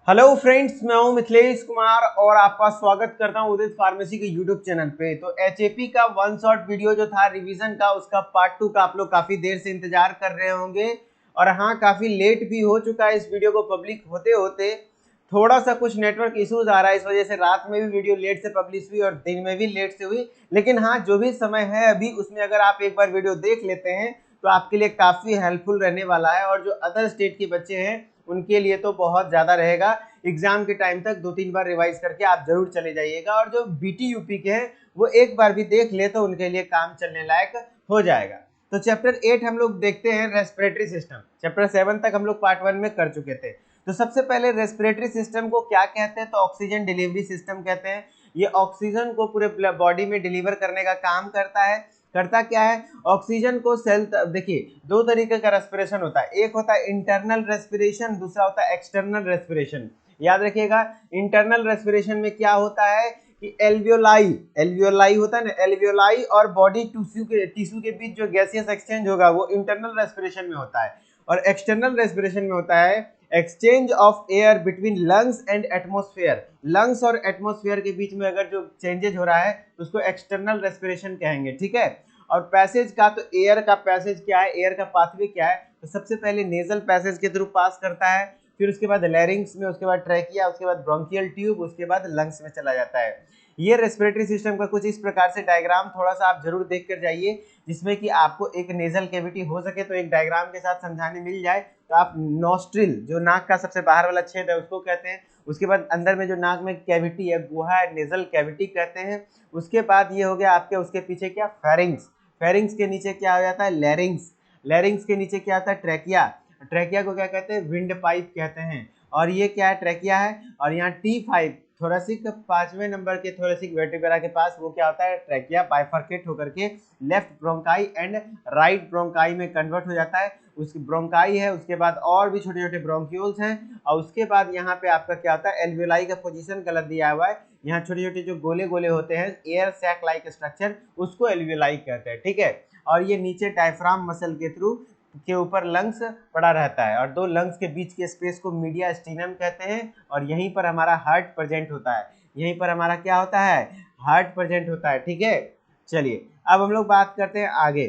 Hello friends, मैं हूं मिथिलेश कुमार और आपका स्वागत करता हूं उदित फार्मेसी के यूट्यूब चैनल पे। तो एचएपी का वन शॉट वीडियो जो था रिवीजन का, उसका पार्ट 2 का आप लोग काफी देर से इंतजार कर रहे होंगे और हाँ, काफी लेट भी हो चुका है इस वीडियो को पब्लिक होते होते। थोड़ा सा कुछ नेटवर्क इश्यूज आ रहा है, इस वजह से रात में भी वीडियो लेट से पब्लिश हुई और दिन में भी लेट से हुई। लेकिन हाँ, जो भी समय है अभी, उसमें अगर आप एक बार वीडियो देख लेते हैं तो आपके लिए काफी हेल्पफुल रहने वाला है। और जो अदर स्टेट के बच्चे हैं उनके लिए तो बहुत ज्यादा रहेगा। एग्जाम के टाइम तक 2-3 बार रिवाइज करके आप जरूर चले जाइएगा। और जो बीटी यूपी के हैं वो एक बार भी देख ले तो उनके लिए काम चलने लायक हो जाएगा। तो चैप्टर 8 हम लोग देखते हैं, रेस्पिरेटरी सिस्टम। चैप्टर 7 तक हम लोग पार्ट 1 में कर चुके थे। तो सबसे पहले रेस्पिरेटरी सिस्टम को क्या कहते हैं, तो ऑक्सीजन डिलीवरी सिस्टम कहते हैं। ये ऑक्सीजन को पूरे बॉडी में डिलीवर करने का काम करता है। करता क्या है, ऑक्सीजन को सेल, देखिए दो तरीके का रेस्पिरेशन होता है। एक होता है इंटरनल रेस्पिरेशन, दूसरा होता है एक्सटर्नल रेस्पिरेशन। याद रखिएगा, इंटरनल रेस्पिरेशन में क्या होता है कि एल्वियोलाई एल्वियोलाई होता है ना, एल्वियोलाई और बॉडी टिश्यू के बीच जो गैसियस एक्सचेंज होगा वो इंटरनल रेस्पिरेशन में होता है। और एक्सटर्नल रेस्पिरेशन में होता है exchange of air between lungs and atmosphere. Lungs और एटमॉस्फेयर के बीच में अगर जो चेंजेज हो रहा है तो उसको एक्सटर्नल रेस्पिरेशन कहेंगे, ठीक है। और पैसेज का, तो एयर का पैसेज क्या है, एयर का पाथवे क्या है, तो सबसे पहले नेजल पैसेज के थ्रू पास करता है, फिर उसके बाद लैरिंग्स में, उसके बाद ट्रैकिया, उसके बाद ब्रोंकियल ट्यूब, उसके बाद लंग्स में चला जाता है। ये रेस्पिरेटरी सिस्टम का कुछ इस प्रकार से डायग्राम थोड़ा सा आप जरूर देख कर जाइए, जिसमें कि आपको एक नेजल कैविटी हो सके तो एक डायग्राम के साथ समझाने मिल जाए। तो आप नॉस्ट्रिल, जो नाक का सबसे बाहर वाला छेद है, उसको कहते हैं। उसके बाद अंदर में जो नाक में कैविटी है, गुहा है, नेजल कैविटी कहते हैं। उसके बाद ये हो गया आपके, उसके पीछे क्या, फेरिंग्स। फेरिंग्स के नीचे क्या हो जाता है, लैरिंग्स। लैरिंग्स के नीचे क्या आता है, ट्रैकिया। ट्रैकिया को क्या कहते हैं, विंड पाइप कहते हैं। और ये क्या है, ट्रैकिया है। और यहाँ T5 थोरेसिक, 5वें नंबर के थोरेसिक वर्टिब्रा के पास वो क्या होता है, ट्रैकिया बाइफरकेट होकर के left bronchi and right bronchi में कन्वर्ट हो जाता है। उसकी ब्रोंकाई है, उसके बाद और भी छोटे छोटे ब्रोंक्यूल्स हैं। और उसके बाद यहाँ पे आपका क्या होता है, एल्वियोलाई का पोजीशन गलत दिया हुआ है। यहाँ छोटे छोटे जो गोले गोले होते हैं, एयर सैक लाइक स्ट्रक्चर, उसको एल्वियोलाई कहते हैं, ठीक है। और ये नीचे डायफ्राम मसल के थ्रू के ऊपर लंग्स पड़ा रहता है, और दो लंग्स के बीच के स्पेस को मीडिया स्टीनम कहते हैं। और यहीं पर हमारा हार्ट प्रेजेंट होता है। यहीं पर हमारा क्या होता है, हार्ट प्रेजेंट होता है, ठीक है। चलिए अब हम लोग बात करते हैं आगे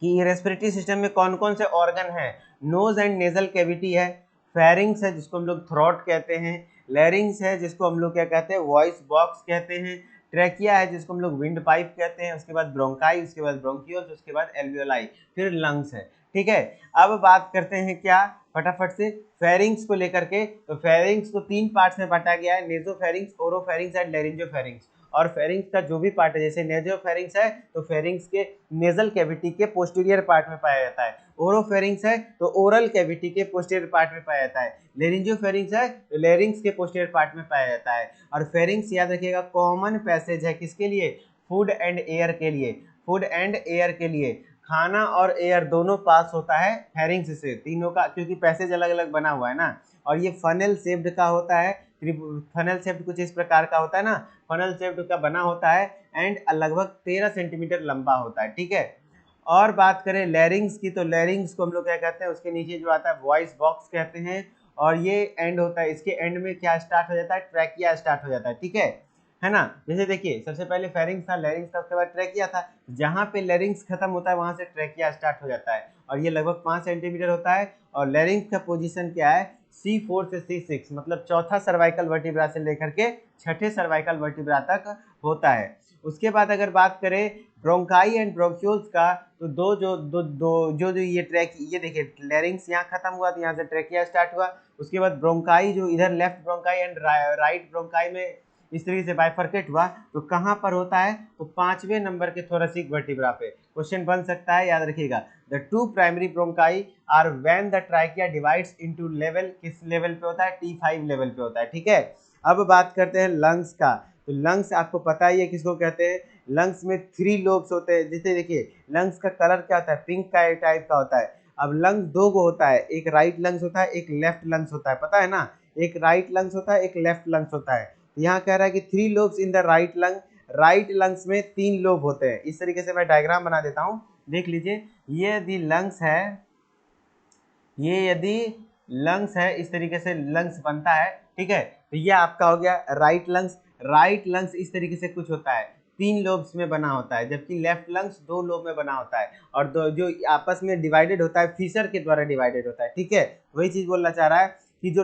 कि रेस्पिरेटरी सिस्टम में कौन कौन से ऑर्गन है। नोज एंड नेजल कैविटी है, फेरिंग्स है जिसको हम लोग थ्रोट कहते हैं, लैरिंग्स है जिसको हम लोग क्या कहते हैं, वॉइस बॉक्स कहते हैं, ट्रैकिया है जिसको हम लोग विंड पाइप कहते हैं, उसके बाद ब्रोंकाई, उसके बाद ब्रोंकियोल्स, उसके बाद एल्वियोलाई, फिर लंग्स है, ठीक है। अब बात करते हैं क्या, फटाफट से फेरिंग्स को लेकर के। तो फेरिंग्स को 3 पार्ट्स में बांटा गया है, नेजोफेरिंग्स, ओरोफेरिंग्स एंड लैरिंजोफेरिंग्स। और फेरिंग्स का जो भी पार्ट है, जैसे नेजोफेरिंग्स है तो फेरिंग्स के नेजल कैविटी के पोस्टीरियर पार्ट में पाया जाता है। ओरोफेरिंग्स है तो ओरल कैविटी के पोस्टीरियर पार्ट में पाया जाता है। लेरिंजोफेरिंग्स है तो लेरिंग्स के पोस्टीरियर पार्ट में पाया जाता है। और फेरिंग्स याद रखिएगा कॉमन पैसेज है, किसके लिए, फूड एंड एयर के लिए। फूड एंड एयर के लिए खाना और एयर दोनों पास होता है फेरिंग्स से, तीनों का, क्योंकि पैसेज अलग अलग बना हुआ है ना। और ये फनल शेप्ड का होता है, फनल शेप्ड कुछ इस प्रकार का होता है ना, फनल शेप्ड का बना होता है एंड लगभग 13 सेंटीमीटर लंबा होता है, ठीक है। और बात करें लैरिंग्स की, तो लैरिंग्स को हम लोग क्या कहते हैं, उसके नीचे जो आता है वॉइस बॉक्स कहते हैं। और ये एंड होता है, इसके एंड में क्या स्टार्ट हो जाता है, ट्रैकिया स्टार्ट हो जाता है, ठीक है ना। जैसे देखिए, सबसे पहले फेरिंग्स था, लैरिंग्स था, उसके बाद ट्रैकिया था। जहां पे लैरिंग्स खत्म होता है वहां से ट्रैकिया स्टार्ट हो जाता है, और ये लगभग 5 सेंटीमीटर होता है। और लैरिंग्स का पोजीशन क्या है, C4 से C6, मतलब चौथा सर्वाइकल वर्टिब्रा से लेकर के छठे सर्वाइकल वर्टिब्रा तक होता है। उसके बाद अगर बात करें ब्रोंकाई एंड ब्रोंक्यूल्स का, तो दो जो दो दो जो जो ये ट्रैक, ये देखिए लैरिंग्स यहाँ खत्म हुआ तो यहाँ से ट्रैकिया स्टार्ट हुआ। उसके बाद ब्रोंकाई, जो इधर left bronchi and right bronchi में इस तरीके से बाइफरकेट हुआ, तो कहाँ पर होता है, तो 5वें नंबर के थोरेसिक वर्टिब्रा पे। क्वेश्चन बन सकता है, याद रखिएगा। The two primary bronchi are when the trachea divides into level, किस लेवल पे होता है, T5 लेवल पे होता है, ठीक है। अब बात करते हैं लंग्स का। तो लंग्स आपको पता ही है किसको कहते हैं, लंग्स में 3 लोब्स होते हैं। जैसे देखिए लंग्स का कलर क्या होता है, पिंक टाइप का होता है। अब लंग्स दो को होता है, एक राइट लंग्स होता है, एक लेफ्ट लंग्स होता है, पता है ना। एक राइट लंग्स होता है, एक लेफ्ट लंग्स होता है। यहाँ कह रहा है कि 3 lobes in the right lung, right lungs में 3 लोब होते हैं। इस तरीके से मैं डायग्राम बना देता हूँ, देख लीजिए। ये यदि लंग्स है, ये यदि लंग्स है, इस तरीके से लंग्स बनता है, ठीक है। तो ये आपका हो गया राइट लंग्स। राइट लंग्स इस तरीके से कुछ होता है, 3 लोब्स में बना होता है, जबकि लेफ्ट लंग्स 2 लोब में बना होता है, और जो आपस में डिवाइडेड होता है फिशर के द्वारा डिवाइडेड होता है, ठीक है। वही चीज बोलना चाह रहा है कि जो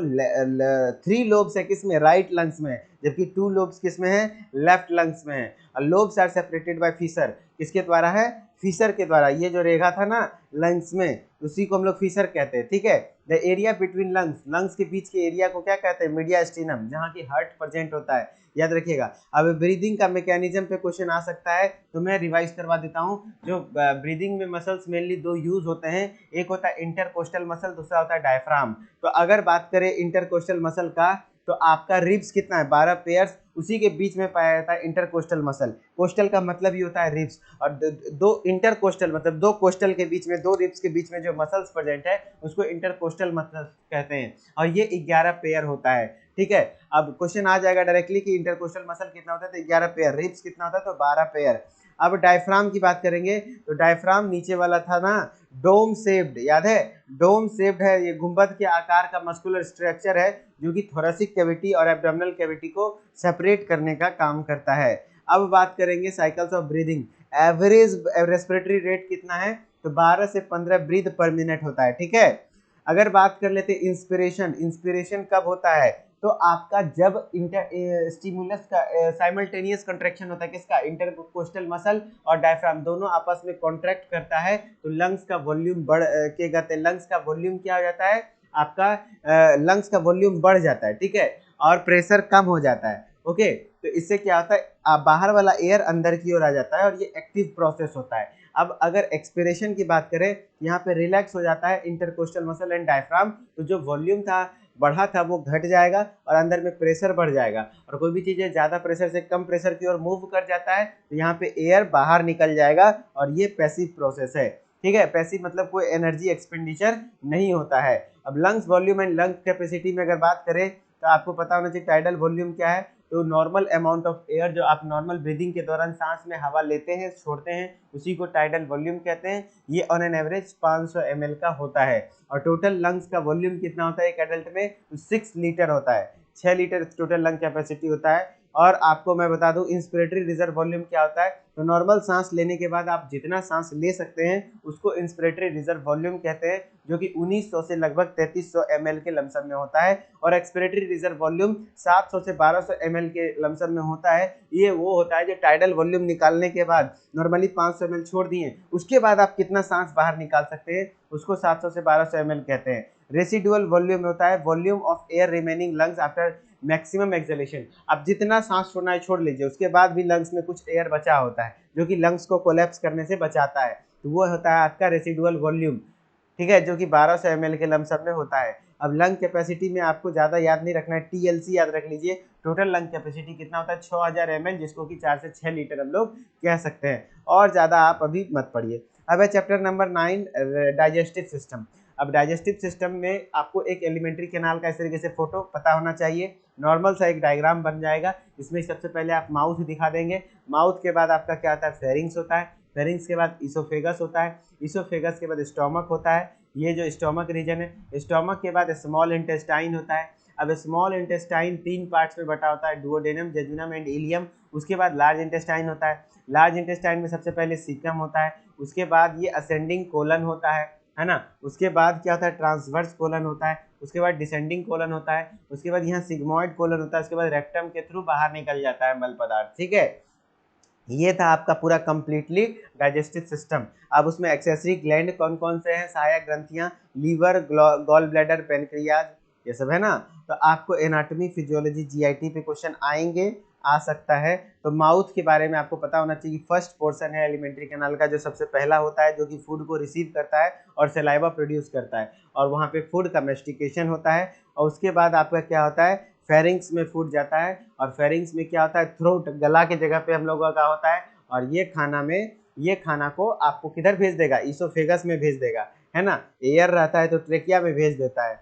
3 लोब्स है किसमें, राइट लंग्स में, जबकि 2 लोब्स किसमें है, लेफ्ट लंग्स में है। और lobes are separated by fissure, किसके द्वारा है, फिशर के द्वारा। ये जो रेखा था ना लंग्स में, उसी को हम लोग फिशर कहते हैं, ठीक है। The area between lungs, lungs के बीच के एरिया को क्या कहते हैं, मीडियास्टिनम, जहाँ की हार्ट प्रेजेंट होता है, याद रखिएगा। अब ब्रीदिंग का मैकेनिज्म पे क्वेश्चन आ सकता है, तो मैं रिवाइज करवा देता हूँ। जो ब्रीदिंग में मसल्स मेनली 2 यूज होते हैं, एक होता है इंटरकोस्टल मसल, दूसरा होता है डायफ्राम। तो अगर बात करें इंटरकोस्टल मसल का, तो आपका रिब्स कितना है, 12 पेयर्स, उसी के बीच में पाया जाता है इंटरकोस्टल मसल। कोस्टल का मतलब ही होता है रिब्स, और दो इंटरकोस्टल मतलब 2 कोस्टल के बीच में, 2 रिब्स के बीच में जो मसल्स प्रेजेंट है उसको इंटरकोस्टल मसल कहते हैं, और ये 11 पेयर होता है, ठीक है। अब क्वेश्चन आ जाएगा डायरेक्टली कि इंटरकोस्टल मसल कितना होता है, तो 11 पेयर, रिब्स कितना होता है, तो 12 पेयर। अब डायफ्राम की बात करेंगे, तो डायफ्राम नीचे वाला था ना, डोम शेप्ड, याद है, डोम शेप्ड है, ये गुंबद के आकार का मस्कुलर स्ट्रक्चर है, जो कि थोरेसिक कैविटी और एब्डोमिनल कैविटी को सेपरेट करने का काम करता है। अब बात करेंगे cycles of breathing. Average respiratory rate कितना है, तो 12 से 15 ब्रीथ पर मिनट होता है, ठीक है। अगर बात कर लेते इंस्पिरेशन, इंस्पिरेशन कब होता है, तो आपका जब स्टिमुलस का साइमल्टेनियस कंट्रैक्शन होता है, किसका, इंटरकोस्टल मसल और डायफ्राम दोनों आपस में कॉन्ट्रैक्ट करता है, तो लंग्स का वॉल्यूम बढ़ के कहते हैं, लंग्स का वॉल्यूम क्या हो जाता है आपका, लंग्स का वॉल्यूम बढ़ जाता है, ठीक है, और प्रेशर कम हो जाता है, ओके। तो इससे क्या होता है, बाहर वाला एयर अंदर की ओर आ जाता है, और ये एक्टिव प्रोसेस होता है। अब अगर एक्सपिरेशन की बात करें, यहाँ पे रिलैक्स हो जाता है इंटरकोस्टल मसल एंड डायफ्राम, तो जो वॉल्यूम था बढ़ा था वो घट जाएगा, और अंदर में प्रेशर बढ़ जाएगा, और कोई भी चीज़ ज़्यादा प्रेशर से कम प्रेशर की ओर मूव कर जाता है, तो यहाँ पे एयर बाहर निकल जाएगा, और ये पैसिव प्रोसेस है, ठीक है। पैसिव मतलब कोई एनर्जी एक्सपेंडिचर नहीं होता है। अब lungs volume and lungs capacity में अगर बात करें, तो आपको पता होना चाहिए टाइडल वॉल्यूम क्या है, तो नॉर्मल अमाउंट ऑफ एयर जो आप नॉर्मल ब्रीदिंग के दौरान सांस में हवा लेते हैं छोड़ते हैं, उसी को टाइडल वॉल्यूम कहते हैं। ये ऑन एन एवरेज 500 ml का होता है। और टोटल लंग्स का वॉल्यूम कितना होता है एक एडल्ट में, 6 लीटर होता है, 6 लीटर टोटल लंग कैपेसिटी होता है। और आपको मैं बता दूं इंस्पिरेटरी रिजर्व वॉल्यूम क्या होता है, तो नॉर्मल सांस लेने के बाद आप जितना सांस ले सकते हैं उसको इंस्पिरेटरी रिजर्व वॉल्यूम कहते हैं, जो कि 1900 से लगभग 3300 ml के लमसम में होता है। और एक्सपिरेटरी रिजर्व वॉल्यूम 700 से 1200 ml के लमसम में होता है। ये वो होता है जो टाइडल वॉल्यूम निकालने के बाद नॉर्मली 500 ml छोड़ दिए, उसके बाद आप कितना सांस बाहर निकाल सकते हैं, उसको 700 से 1200 ml कहते हैं। रेसिडुअल वॉल्यूम होता है volume of air remaining lungs after maximum exhalation. आप जितना सांस छोड़ना है छोड़ लीजिए, उसके बाद भी लंग्स में कुछ एयर बचा होता है जो कि लंग्स को कोलैप्स करने से बचाता है, तो वो होता है आपका रेसिडुअल वॉल्यूम, ठीक है, जो कि 1200 ml के लमसम में होता है। अब लंग कैपेसिटी में आपको ज़्यादा याद नहीं रखना है, टीएलसी याद रख लीजिए। टोटल लंग कैपेसिटी कितना होता है 6000 ml, जिसको कि 4 से 6 लीटर हम लोग कह सकते हैं, और ज़्यादा आप अभी मत पढ़िए। अब है चैप्टर नंबर 9 डाइजेस्टिव सिस्टम। अब डाइजेस्टिव सिस्टम में आपको एक एलिमेंट्री कैनाल का इस तरीके से फोटो पता होना चाहिए, नॉर्मल सा एक डायग्राम बन जाएगा। इसमें सबसे पहले आप माउथ दिखा देंगे, माउथ के बाद आपका क्या आता है फेरिंग्स होता है, फेरिंग्स के बाद इसोफेगस होता है, इसोफेगस के बाद स्टोमक होता है, ये जो स्टोमक रीजन है, स्टोमक के बाद स्मॉल इंटेस्टाइन होता है। अब स्मॉल इंटेस्टाइन 3 पार्ट्स में बटा होता है, डुओडेनम, जेजुनम एंड इलियम। उसके बाद लार्ज इंटेस्टाइन होता है, लार्ज इंटेस्टाइन में सबसे पहले सीकम होता है, उसके बाद ये असेंडिंग कोलन होता है ना, उसके बाद क्या होता है ट्रांसवर्स कोलन होता है, उसके बाद डिसेंडिंग कोलन होता है, उसके बाद यहाँ सिग्मोइड कोलन होता है, उसके बाद रेक्टम के थ्रू बाहर निकल जाता है मल पदार्थ, ठीक है। ये था आपका पूरा कंप्लीटली डाइजेस्टिव सिस्टम। अब उसमें एक्सेसरी ग्लैंड कौन कौन से हैं, सहायक ग्रंथियां, लीवर, गॉल ब्लैडर, पेनक्रियाज, ये सब है ना। तो आपको एनाटॉमी, फिजियोलॉजी, जीआईटी पे क्वेश्चन आएंगे, आ सकता है। तो माउथ के बारे में आपको पता होना चाहिए, फर्स्ट पोर्शन है एलिमेंट्री कैनाल का जो सबसे पहला होता है, जो कि फूड को रिसीव करता है और सलाइवा प्रोड्यूस करता है, और वहाँ पे फूड का मेस्टिकेशन होता है। और उसके बाद आपका क्या होता है फेरिंग्स में फूड जाता है, और फेरिंग्स में क्या होता है थ्रोट, गला के जगह पे हम लोगों का होता है, और ये खाना को आपको किधर भेज देगा, इसोफेगस में भेज देगा, है ना। एयर रहता है तो ट्रेकिया में भेज देता है,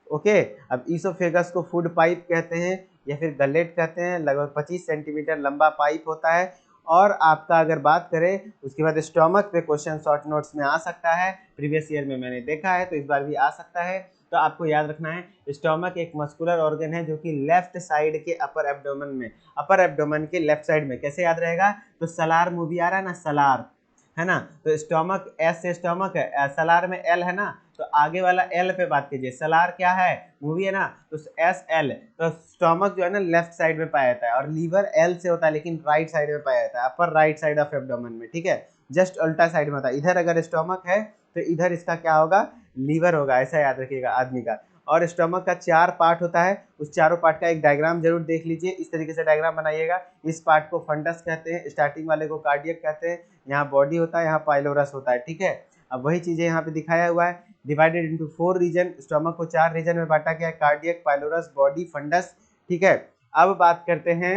ओके। अब इसोफेगस को फूड पाइप कहते हैं या फिर गलेट कहते हैं, लगभग 25 सेंटीमीटर लंबा पाइप होता है। और आपका अगर बात करें उसके बाद स्टोमक पे क्वेश्चन शॉर्ट नोट्स में आ सकता है, प्रीवियस ईयर में मैंने देखा है, तो इस बार भी आ सकता है। तो आपको याद रखना है स्टोमक एक मस्कुलर ऑर्गन है जो कि लेफ्ट साइड के अपर एब्डोमेन के लेफ्ट साइड में। कैसे याद रहेगा? तो सलार मूवी आ रहा है ना, सलार है ना, तो स्टोमक एस से स्टोमक है, सलार में एल है ना, तो आगे वाला एल पे बात कीजिए। सलार क्या है? मूवी है ना, तो एस एल, तो स्टोमक जो है ना लेफ्ट साइड में पाया जाता है और लीवर एल से होता है लेकिन राइट साइड में पाया जाता है, upper right side of abdomen में, ठीक है, जस्ट उल्टा साइड में होता है। इधर अगर स्टोमक है तो इधर इसका क्या होगा? लीवर होगा, ऐसा याद रखिएगा आदमी का। और स्टोमक का 4 पार्ट होता है, उस चारों पार्ट का एक डायग्राम जरूर देख लीजिए, इस तरीके से डायग्राम बनाइएगा। इस पार्ट को फंडस कहते हैं, स्टार्टिंग वाले को कार्डियक कहते हैं, यहाँ बॉडी होता है, यहाँ पाइलोरस होता है, ठीक है। अब वही चीजें यहाँ पे दिखाया हुआ है, डिवाइडेड इनटू 4 रीजन, स्टोमक को 4 रीजन में बांटा गया है, कार्डियक, पाइलोरस, बॉडी, फंडस, ठीक है। अब बात करते हैं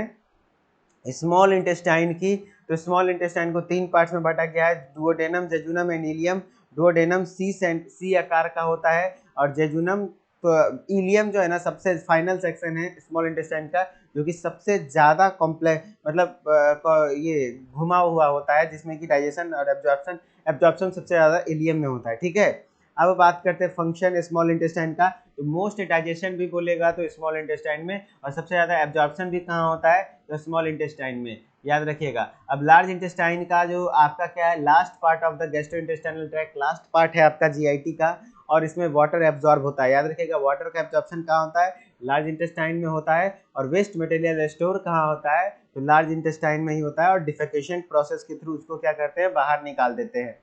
स्मॉल इंटेस्टाइन की, तो स्मॉल इंटेस्टाइन को 3 पार्ट्स में बांटा गया है, duodenum, jejunum and ileum. Duodenum C आकार का होता है और जेजुनम, तो इलियम जो है ना सबसे फाइनल सेक्शन है स्मॉल इंटेस्टाइन का, जो कि सबसे ज़्यादा कॉम्प्लेक्स मतलब ये घुमा हुआ होता है, जिसमें कि डाइजेशन और एब्जॉर्प्शन सबसे ज़्यादा इलियम में होता है, ठीक है। अब बात करते हैं फंक्शन स्मॉल इंटेस्टाइन का, तो मोस्ट डाइजेशन भी बोलेगा तो स्मॉल इंटेस्टाइन में, और सबसे ज़्यादा एब्जॉर्प्शन भी कहाँ होता है? तो स्मॉल इंटेस्टाइन में, याद रखिएगा। अब लार्ज इंटेस्टाइन का जो आपका क्या है, last part of the gastrointestinal tract, last part है आपका जीआईटी का, और इसमें वाटर एब्जॉर्ब होता है, याद रखिएगा। वाटर का एब्जॉर्प्शन कहाँ होता है? लार्ज इंटेस्टाइन में होता है। और वेस्ट मटेरियल स्टोर कहाँ होता है? तो लार्ज इंटेस्टाइन में ही होता है, और डिफेकेशन प्रोसेस के थ्रू उसको क्या करते हैं? बाहर निकाल देते हैं,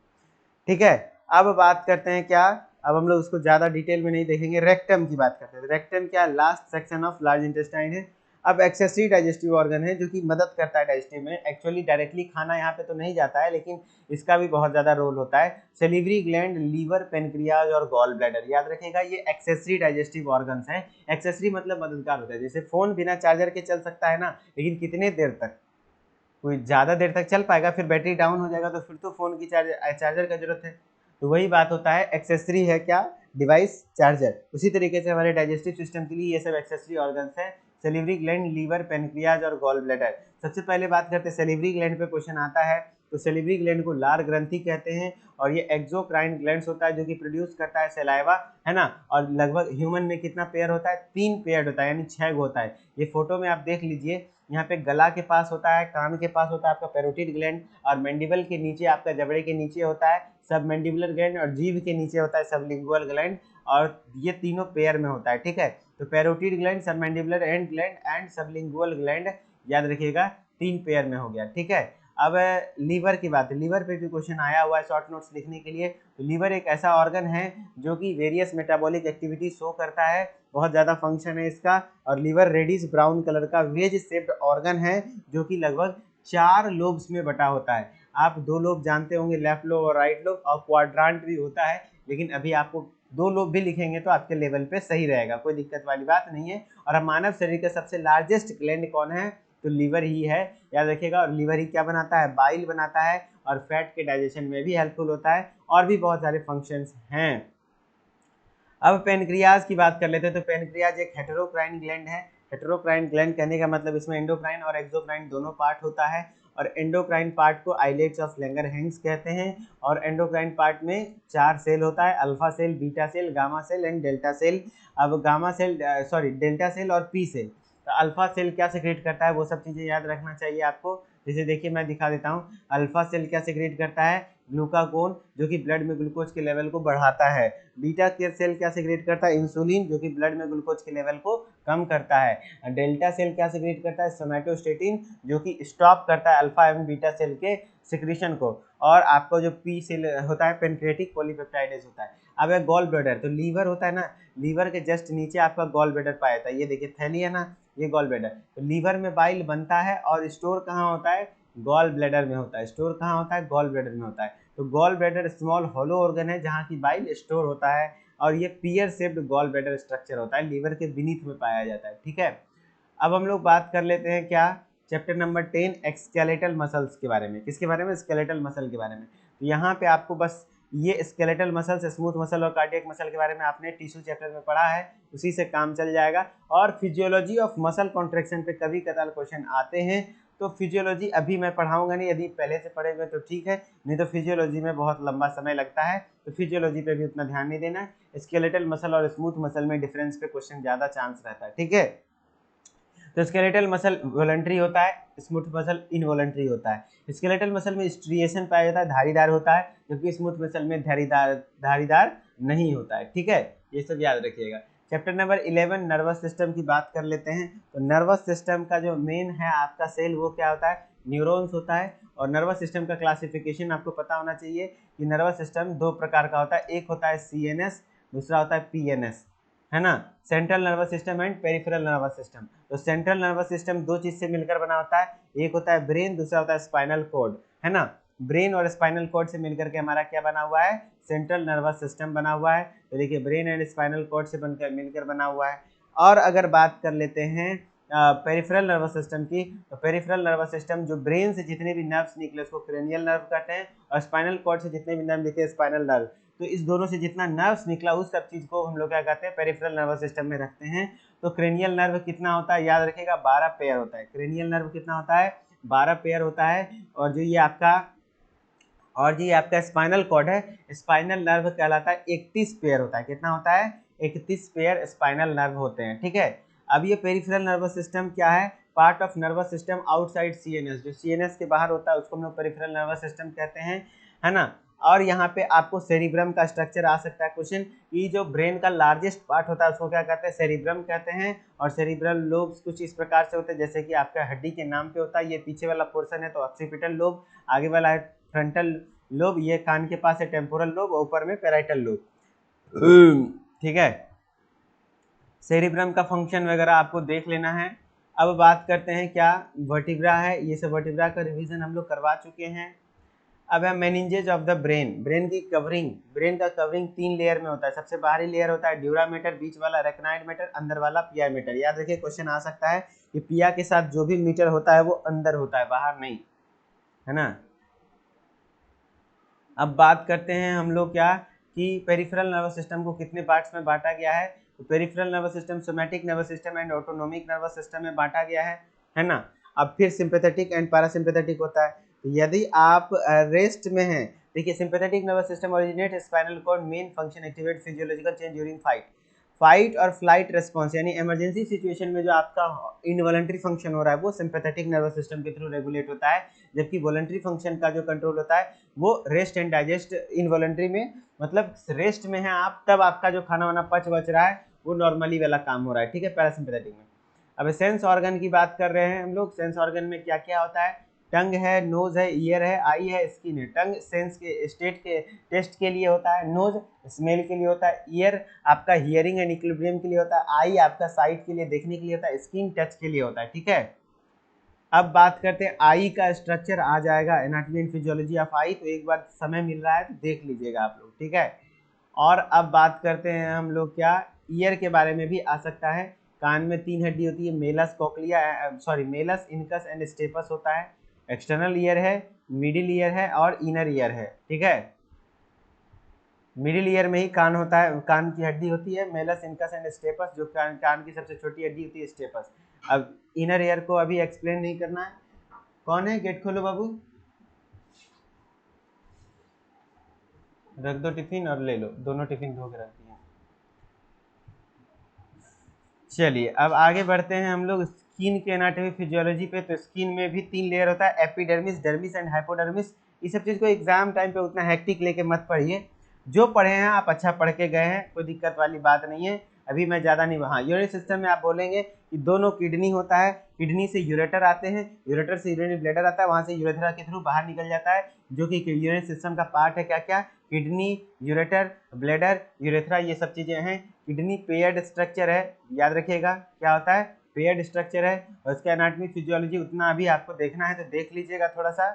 ठीक है। अब बात करते हैं क्या, अब हम लोग उसको ज़्यादा डिटेल में नहीं देखेंगे, रेक्टम की बात करते हैं। रेक्टम क्या? Last section of large intestine है। अब एक्सेसरी डाइजेस्टिव ऑर्गन है जो कि मदद करता है डाइजेस्टिव में, एक्चुअली डायरेक्टली खाना यहाँ पे तो नहीं जाता है लेकिन इसका भी बहुत ज़्यादा रोल होता है। सेलिवरी ग्लैंड, लीवर, पेनक्रियाज और गॉल ब्लैडर, याद रखिएगा ये एक्सेसरी डाइजेस्टिव ऑर्गन्स हैं। एक्सेसरी मतलब मददगार होता है, जैसे फ़ोन बिना चार्जर के चल सकता है ना, लेकिन कितने देर तक? कोई ज़्यादा देर तक चल पाएगा, फिर बैटरी डाउन हो जाएगा तो फिर तो फ़ोन की चार्जर का जरूरत है। तो वही बात होता है, एक्सेसरी है क्या? Device, charger. उसी तरीके से हमारे डाइजेस्टिव सिस्टम के लिए ये सब एक्सेसरी ऑर्गन्स हैं, सेलिवरी ग्लैंड, लीवर, पेनक्रियाज और गॉल ब्लैडर। सबसे पहले बात करते हैं सेलिवरी ग्लैंड पे क्वेश्चन आता है, तो सेलिवरी ग्लैंड को लार ग्रंथि कहते हैं, और ये एक्सोक्राइन ग्लैंड्स होता है जो कि प्रोड्यूस करता है सलाइवा, है ना। और लगभग ह्यूमन में कितना पेयर होता है? 3 पेयर होता है, यानी 6 होता है। ये फोटो में आप देख लीजिए, यहाँ पे गला के पास होता है, कान के पास होता है आपका पैरोटिड ग्लैंड, और मैंडिबल के नीचे आपका जबड़े के नीचे होता है सब मैंडिबुलर ग्लैंड, और जीभ के नीचे होता है सबलिंगुअल ग्लैंड, और ये तीनों पेयर में होता है, ठीक है। तो पैरोटिड ग्लैंड, सब mandibular and gland and sublingual gland, याद रखिएगा 3 पेयर में हो गया, ठीक है। अब लीवर की बात है, लीवर पे भी क्वेश्चन आया हुआ है शॉर्ट नोट्स लिखने के लिए। तो लीवर एक ऐसा ऑर्गन है जो कि वेरियस मेटाबॉलिक एक्टिविटी शो करता है, बहुत ज़्यादा फंक्शन है इसका। और लीवर रेडिश ब्राउन कलर का वेज शेप्ड ऑर्गन है जो कि लगभग 4 लोब्स में बटा होता है। आप 2 लोब जानते होंगे, लेफ्ट लोब और राइट लोब, और क्वाड्रांट भी होता है, लेकिन अभी आपको 2 लोब भी लिखेंगे तो आपके लेवल पे सही रहेगा, कोई दिक्कत वाली बात नहीं है। और अब मानव शरीर का सबसे लार्जेस्ट ग्लैंड कौन है? तो लीवर ही है, याद रखिएगा। और लीवर ही क्या बनाता है? बाइल बनाता है, और फैट के डाइजेशन में भी हेल्पफुल होता है, और भी बहुत सारे फंक्शंस हैं। अब पेनक्रियाज की बात कर लेते हैं, तो पेनक्रियाज एक हेटेरोक्राइन ग्लैंड है। हेटेरोक्राइन ग्लैंड कहने का मतलब इसमें एंडोक्राइन और एक्सोक्राइन दोनों पार्ट होता है, और एंडोक्राइन पार्ट को आइलेट्स ऑफ लैंगरहैंस कहते हैं। और एंडोक्राइन पार्ट में 4 सेल होता है, alpha cell, beta cell, gamma cell and delta cell. अब गामा सेल डेल्टा सेल और पी सेल। तो अल्फा सेल क्या सिक्रेट करता है, वो सब चीज़ें याद रखना चाहिए आपको। जैसे देखिए मैं दिखा देता हूँ, अल्फा सेल क्या सिक्रेट करता है? ग्लूकागोन, जो कि ब्लड में ग्लूकोज के लेवल को बढ़ाता है। बीटा सेल क्या सिक्रेट करता है? इंसुलिन, जो कि ब्लड में ग्लूकोज के लेवल को कम करता है। डेल्टा सेल क्या सिक्रेट करता है? सोमैटोस्टेटिन, जो कि स्टॉप करता है अल्फा एवं बीटा सेल के सिक्रीशन को। और आपको जो पी सेल होता है, पेनक्रेटिक पॉलीपेप्टाइडेज होता है। अब है गॉल ब्लैडर, तो लीवर होता है ना, लीवर के जस्ट नीचे आपका गॉल ब्लैडर पाया जाता है, ये देखिए थैली है ना, ये गॉल ब्लैडर। तो लीवर में बाइल बनता है और स्टोर कहाँ होता है? गॉल ब्लैडर में होता है। स्टोर कहाँ होता है? गॉल ब्लैडर में होता है। तो gall bladder small hollow organ है जहाँ की बाइल स्टोर होता है, और ये pear shaped gall bladder structure होता है, लीवर के बीनीथ में पाया जाता है, ठीक है। अब हम लोग बात कर लेते हैं क्या, चैप्टर नंबर 10 स्केलेटल मसल्स के बारे में। किसके बारे में? स्केलेटल मसल के बारे में। तो यहाँ पे आपको बस ये स्केलेटल मसल्स, स्मूथ मसल और कार्डियक मसल के बारे में आपने टिश्यू चैप्टर में पढ़ा है, उसी से काम चल जाएगा। और फिजियोलॉजी ऑफ मसल कॉन्ट्रैक्शन पे कभी कदार क्वेश्चन आते हैं, तो फिजियोलॉजी अभी मैं पढ़ाऊंगा नहीं, यदि पहले से पढ़े हुए तो ठीक है, नहीं तो फिजियोलॉजी में बहुत लंबा समय लगता है, तो फिजियोलॉजी पे भी उतना ध्यान नहीं देना है। स्केलेटल मसल और स्मूथ मसल में डिफरेंस पे क्वेश्चन ज़्यादा चांस रहता है, ठीक है। तो स्केलेटल मसल वॉलंटरी होता है, स्मूथ मसल इनवॉलंटरी होता है। स्केलेटल मसल में स्ट्रिएशन पाया जाता है, धारीदार होता है, जबकि स्मूथ मसल में धारीदार नहीं होता है, ठीक है, ये सब याद रखिएगा। चैप्टर नंबर 11 नर्वस सिस्टम की बात कर लेते हैं। तो नर्वस सिस्टम का जो मेन है आपका सेल वो क्या होता है, न्यूरॉन्स होता है। और नर्वस सिस्टम का क्लासिफिकेशन आपको पता होना चाहिए कि नर्वस सिस्टम दो प्रकार का होता है, एक होता है CNS, दूसरा होता है PNS, है ना, central nervous system and peripheral nervous system. तो सेंट्रल नर्वस सिस्टम दो चीज से मिलकर बना होता है, एक होता है ब्रेन, दूसरा होता है स्पाइनल कॉर्ड, है ना। ब्रेन और स्पाइनल कॉर्ड से मिलकर के हमारा क्या बना हुआ है, सेंट्रल नर्वस सिस्टम बना हुआ है। तो देखिए ब्रेन एंड स्पाइनल कॉर्ड से बनकर मिलकर बना हुआ है। और अगर बात कर लेते हैं पेरिफेरल नर्वस सिस्टम की, तो पेरिफेरल नर्वस सिस्टम जो ब्रेन से जितने भी नर्व्स निकले उसको क्रेनियल नर्व कहते हैं, और स्पाइनल कॉर्ड से जितने भी नर्व निकले स्पाइनल नर्व। तो इस दोनों से जितना नर्व्स निकला उस सब चीज को हम लोग क्या कहते हैं, पेरिफेरल नर्वस सिस्टम में रखते हैं। तो क्रेनियल नर्व कितना होता है, याद रखिएगा 12 पेयर होता है। क्रेनियल नर्व कितना होता है, 12 पेयर होता है। और जो ये आपका स्पाइनल कॉर्ड है, स्पाइनल नर्व कहलाता है 31 पेयर होता है। कितना होता है, 31 पेयर स्पाइनल नर्व होते हैं, ठीक है। अब ये पेरिफेरल नर्वस सिस्टम क्या है, part of nervous system outside CNS, जो CNS के बाहर होता है उसको हम लोग पेरिफेरल नर्वस सिस्टम कहते हैं, है ना। और यहाँ पे आपको सेरिब्रम का स्ट्रक्चर आ सकता है क्वेश्चन, ये जो ब्रेन का लार्जेस्ट पार्ट होता है उसको क्या कहते हैं, सेरिब्रम कहते हैं। और सेरिब्रल लोब्स कुछ इस प्रकार से होते हैं जैसे कि आपका हड्डी के नाम पे होता है, ये पीछे वाला पोर्शन है तो ऑक्सीपिटल लोब, आगे वाला है फ्रंटल लोब, ये कान के पास है टेम्पोरल लोब, ऊपर में पेराइटल लोब, ठीक है। सेरिब्रम का फंक्शन वगैरह आपको देख लेना है। अब बात करते हैं क्या वर्टिब्रा है, ये सब वर्टिब्रा का रिवीजन हम लोग करवा चुके हैं। अब है मेनिंजेज ऑफ द ब्रेन, ब्रेन की कवरिंग, ब्रेन का कवरिंग 3 लेयर में होता है। सबसे बाहरी लेयर होता है ड्यूरा मैटर, बीच वाला रेकनाइड मैटर, अंदर वाला पिया मैटर। याद रखिए क्वेश्चन आ सकता है कि पिया के साथ जो भी मीटर होता है वो अंदर होता है, बाहर नहीं, है ना। अब बात करते हैं हम लोग क्या कि पेरिफेरल नर्वस सिस्टम को कितने पार्ट्स में बांटा गया है। तो peripheral nervous system somatic nervous system and autonomic nervous system में बांटा गया है ना। अब फिर सिंपैथेटिक एंड पैरासिम्पैथेटिक होता है। यदि आप रेस्ट में हैं, देखिए sympathetic nervous system originate spinal cord main function activate physiological change during fight और फ्लाइट रेस्पॉन्स, यानी इमरजेंसी सिचुएशन में जो आपका इनवॉलंटरी फंक्शन हो रहा है वो सिंपैथेटिक नर्वस सिस्टम के थ्रू रेगुलेट होता है। जबकि वॉलंटरी फंक्शन का जो कंट्रोल होता है वो रेस्ट एंड डाइजेस्ट, इनवॉलंटरी में मतलब रेस्ट में है आप तब आपका जो खाना वाना पच बच रहा है वो नॉर्मली वाला काम हो रहा है, ठीक है, पैरासिम्पैथेटिक में। अब सेंस ऑर्गन की बात कर रहे हैं हम लोग। सेंस ऑर्गन में क्या क्या होता है, टंग है, नोज है, ईयर है, आई है, स्किन है। टंग सेंस के स्टेट के टेस्ट के लिए होता है, नोज स्मेल के लिए होता है, ईयर आपका हियरिंग एंड इक्विलिब्रियम के लिए होता है, आई आपका साइट के लिए देखने के लिए होता है, स्किन टच के लिए होता है, ठीक है। अब बात करते हैं आई का स्ट्रक्चर आ जाएगा, एनाटॉमी एंड फिजियोलॉजी ऑफ आई, तो एक बार समय मिल रहा है तो देख लीजिएगा आप लोग, ठीक है। और अब बात करते हैं हम लोग क्या, ईयर के बारे में भी आ सकता है। कान में 3 हड्डी होती है, malleus cochlea malleus incus and stapes होता है। एक्सटर्नल ईयर है, मिडिल ईयर है और इनर ईयर है, ठीक है। मिडिल ईयर में ही कान होता है, कान की हड्डी होती है मेलस इनकस एंड स्टेपस, जो कान की सबसे छोटी हड्डी होती है स्टेपस। अब इनर ईयर को अभी एक्सप्लेन नहीं करना है। कौन है, गेट खोलो बाबू, रख दो टिफिन और ले लो, दोनों टिफिन धो के रख दिए। चलिए अब आगे बढ़ते हैं हम लोग स्किन के एनाटॉमी फिजियोलॉजी पे। तो स्किन में भी 3 लेयर होता है, एपिडर्मिस, डर्मिस एंड हाइपोडर्मिस। ये सब चीज़ को एग्जाम टाइम पे उतना हेक्टिक लेके मत पढ़िए, जो पढ़े हैं आप अच्छा पढ़ के गए हैं, कोई दिक्कत वाली बात नहीं है। अभी मैं ज़्यादा नहीं, हाँ यूरिन सिस्टम में आप बोलेंगे कि दोनों किडनी होता है, किडनी से यूरेटर आते हैं, यूरेटर से यूरिनरी ब्लैडर आता है, वहाँ से यूरेथ्रा के थ्रू बाहर निकल जाता है, जो कि यूरिन सिस्टम का पार्ट है। क्या क्या, किडनी, यूरेटर, ब्लैडर, यूरेथ्रा, ये सब चीज़ें हैं। किडनी पेयर्ड स्ट्रक्चर है, याद रखिएगा क्या होता है, पेयर्ड स्ट्रक्चर है। और उसका एनाटॉमी फिजियोलॉजी उतना अभी आपको देखना है तो देख लीजिएगा थोड़ा सा।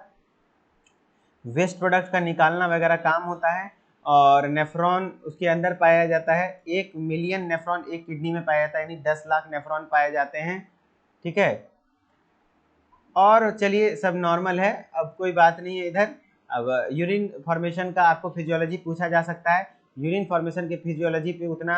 वेस्ट प्रोडक्ट का निकालना वगैरह काम होता है। और नेफ्रॉन उसके अंदर पाया जाता है, 1 मिलियन नेफ्रॉन एक किडनी में पाया जाता है, यानी 10 लाख नेफ्रॉन पाए जाते हैं, ठीक है। और चलिए सब नॉर्मल है, अब कोई बात नहीं है इधर। अब यूरिन फॉर्मेशन का आपको फिजियोलॉजी पूछा जा सकता है, यूरिन फॉर्मेशन के फिजियोलॉजी पे उतना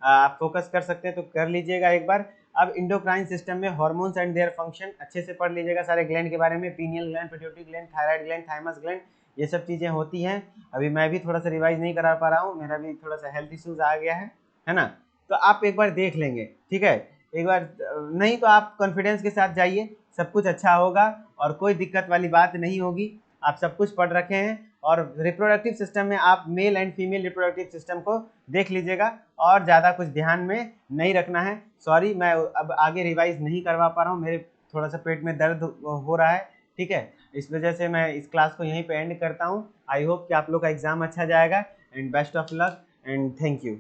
आप फोकस कर सकते हैं तो कर लीजिएगा एक बार। अब इंडोक्राइन सिस्टम में हार्मोन्स एंड देयर फंक्शन अच्छे से पढ़ लीजिएगा, सारे ग्लैंड के बारे में, pineal gland, pituitary gland, thyroid gland, thymus gland, ये सब चीज़ें होती हैं। अभी मैं भी थोड़ा सा रिवाइज नहीं करा पा रहा हूँ, मेरा भी थोड़ा सा हेल्थ इश्यूज आ गया है ना। तो आप एक बार देख लेंगे, ठीक है, एक बार, नहीं तो आप कॉन्फिडेंस के साथ जाइए, सब कुछ अच्छा होगा और कोई दिक्कत वाली बात नहीं होगी। आप सब कुछ पढ़ रखे हैं और रिप्रोडक्टिव सिस्टम में आप male and female reproductive system को देख लीजिएगा और ज़्यादा कुछ ध्यान में नहीं रखना है। सॉरी, मैं अब आगे रिवाइज नहीं करवा पा रहा हूँ, मेरे थोड़ा सा पेट में दर्द हो रहा है, ठीक है, इस वजह से मैं इस क्लास को यहीं पे एंड करता हूँ। आई होप कि आप लोग का एग्ज़ाम अच्छा जाएगा and best of luck and thank you.